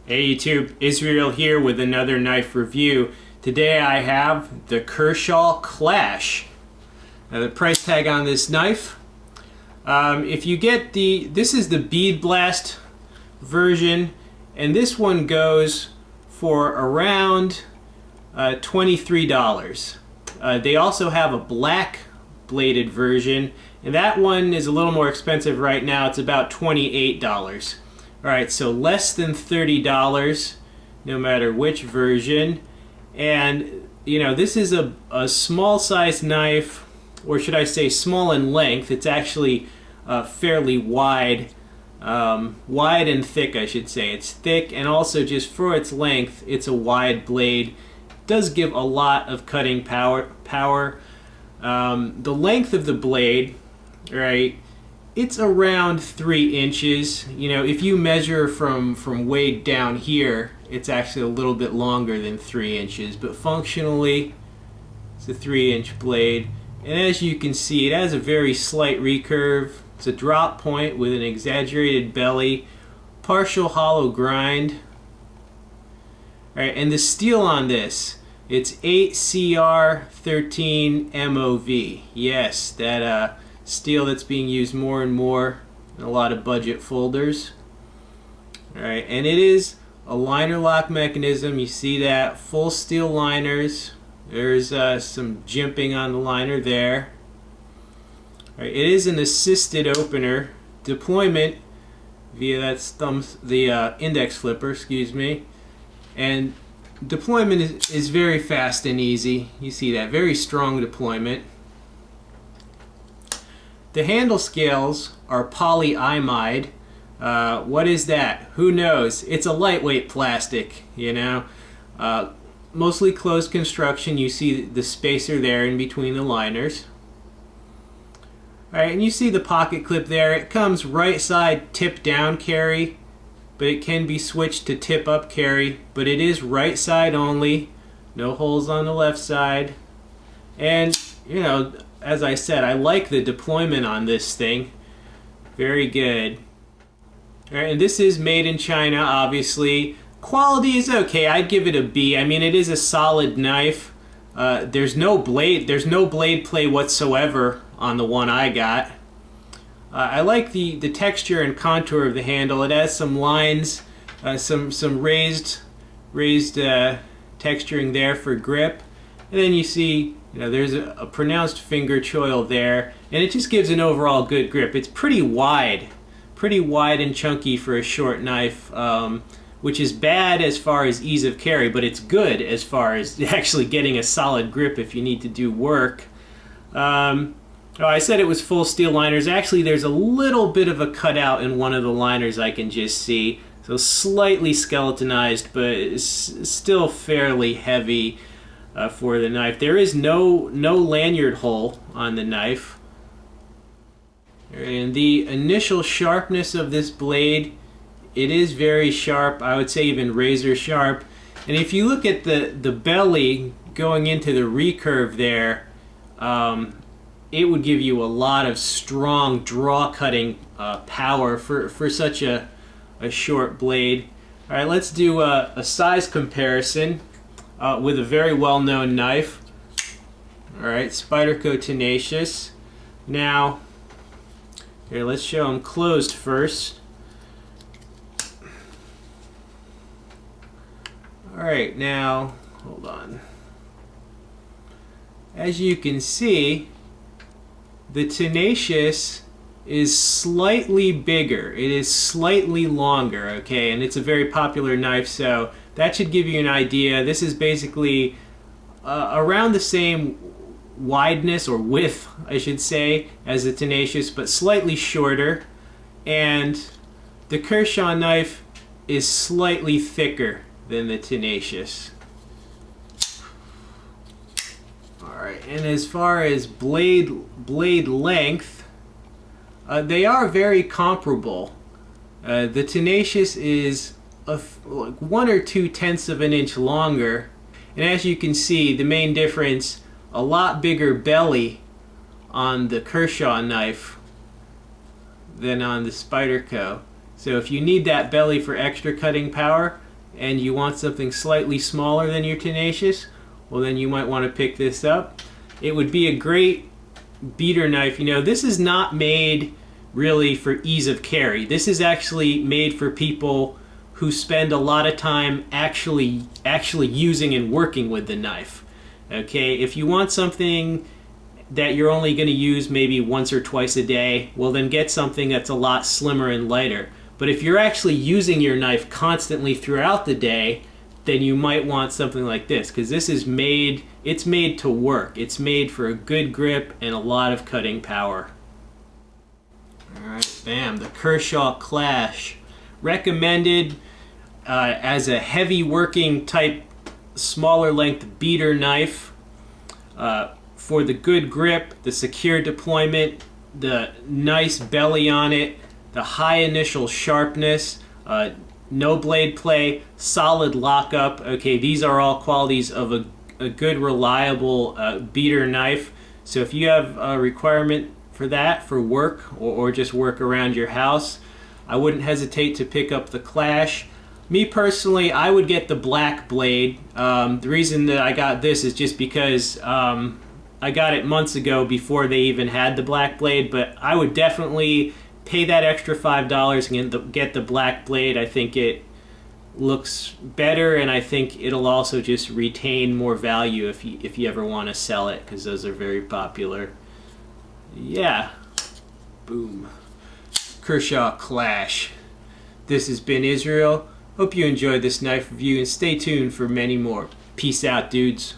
Hey YouTube, Israel here with another knife review. Today I have the Kershaw Clash. Now the price tag on this knife, if you get this is the bead blast version, and this one goes for around $23. They also have a black bladed version, and that one is a little more expensive right now. It's about $28. Alright, so less than $30 no matter which version. And you know, this is a small size knife, or should I say small in length. It's actually fairly wide, wide and thick, I should say. It's thick, and also just for its length, it's a wide blade. It does give a lot of cutting power. The length of the blade, right, it's around 3 inches. You know, if you measure from way down here, it's actually a little bit longer than 3 inches, but functionally it's a 3-inch blade. And as you can see, it has a very slight recurve. It's a drop point with an exaggerated belly, partial hollow grind. Alright, and the steel on this, it's 8CR13 MOV. Yes, that steel that's being used more and more in a lot of budget folders. Alright, and it is a liner lock mechanism. You see that, full steel liners. There's some jimping on the liner there. Alright, it is an assisted opener. Deployment via the index flipper, excuse me. And deployment is very fast and easy. You see that, very strong deployment. The handle scales are polyimide. What is that? Who knows? It's a lightweight plastic, you know. Mostly closed construction. You see the spacer there in between the liners. Alright, and you see the pocket clip there. It comes right side tip down carry, but it can be switched to tip up carry, but it is right side only. No holes on the left side. And, you know, as I said, I like the deployment on this thing. Very good. Alright, and this is made in China, obviously. Quality is okay. I'd give it a B. I mean, it is a solid knife. There's no blade play whatsoever on the one I got. I like the texture and contour of the handle. It has some lines, some raised texturing there for grip. And then you see, you know, there's a pronounced finger choil there, and it just gives an overall good grip. It's pretty wide and chunky for a short knife, which is bad as far as ease of carry, but it's good as far as actually getting a solid grip if you need to do work. I said it was full steel liners. Actually, there's a little bit of a cutout in one of the liners I can just see, so slightly skeletonized, but it's still fairly heavy for the knife. There is no lanyard hole on the knife. And the initial sharpness of this blade, it is very sharp. I would say even razor sharp. And if you look at the belly going into the recurve there, it would give you a lot of strong draw cutting power for such a short blade. Alright, let's do a size comparison with a very well-known knife. Alright, Spyderco Tenacious. Now, here, let's show them closed first. Alright, now, hold on. As you can see, the Tenacious is slightly bigger. It is slightly longer, okay? And it's a very popular knife, so that should give you an idea. This is basically around the same wideness, or width, I should say, as the Tenacious, but slightly shorter. And the Kershaw knife is slightly thicker than the Tenacious. Alright, and as far as blade length, they are very comparable. The Tenacious is like 1 or 2/10 of an inch longer, and as you can see, the main difference, a lot bigger belly on the Kershaw knife than on the Spyderco. So if you need that belly for extra cutting power, and you want something slightly smaller than your Tenacious, well then you might want to pick this up. It would be a great beater knife. You know, this is not made really for ease of carry. This is actually made for people who spend a lot of time actually using and working with the knife. Okay, if you want something that you're only going to use maybe once or twice a day, well then get something that's a lot slimmer and lighter. But if you're actually using your knife constantly throughout the day, then you might want something like this, because this is made, it's made to work. It's made for a good grip and a lot of cutting power. Alright, bam, the Kershaw Clash. Recommended as a heavy working type, smaller length beater knife for the good grip, the secure deployment, the nice belly on it, the high initial sharpness, no blade play, solid lockup. Okay, these are all qualities of a good, reliable beater knife. So if you have a requirement for that, for work or just work around your house, I wouldn't hesitate to pick up the Clash. Me personally, I would get the black blade. The reason that I got this is just because I got it months ago before they even had the black blade, but I would definitely pay that extra $5 and get the black blade. I think it looks better, and I think it'll also just retain more value if you ever want to sell it, because those are very popular. Yeah, boom. Kershaw Clash. This has been Israel. Hope you enjoyed this knife review, and stay tuned for many more. Peace out, dudes.